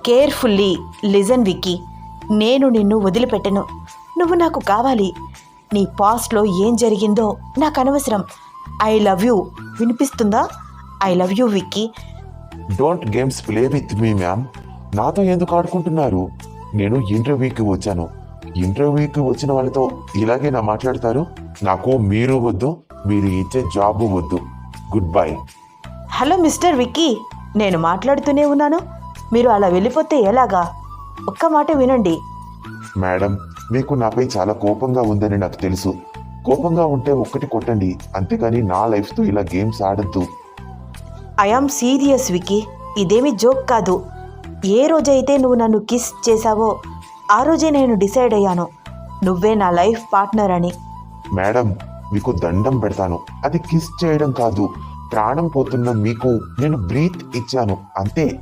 Carefully listen Vicky. నేను నిన్ను వదిలిపెట్టను. నువ్వు నాకు కావాలి. నీ పాస్ట్లో ఏం జరిగిందో నాకు అనవసరం. I love you. వినిపిస్తుందా? I love you Vicky. Don't games play with me ma'am. నాతో ఎందుకు ఆడుకుంటున్నారు? నేను ఇంటర్వ్యూకి వచ్చాను. ఇంటర్వ్యూకి వచ్చిన వాళ్ళతో ఇలాగే నా మాట్లాడతారు? నాకు మీరు వద్దు, మీరు ఇచ్చే జాబు వద్దు. Good bye. Hello mister Vicky, నేను మాట్లాడుతూనే ఉన్నాను. మీరు అలా వెళ్ళిపోతే ఎలాగా? ఒక్క మాట వినండి. మేడం, మీకు నాపై చాలా కోపంగా ఉందని నాకు తెలుసు. కోపంగా ఉంటే ఒక్కటి కొట్టండి, అంతేగాని నా లైఫ్తో ఇలా గేమ్స్ ఆడద్దు. I am serious Vicky. ఇదేమి జోక్ కాదు. ఏ రోజైతే నువ్వు నన్ను కిస్ చేశావో ఆ రోజే నేను డిసైడ్ అయ్యాను నువ్వే నా లైఫ్ పార్ట్నర్ అని. మేడం, మీకు దండం పెడతాను. అది కిస్ చేయడం కాదు. ప్రాణం పోతున్న మీకు నేను బ్రీత్ ఇచ్చాను అంతే.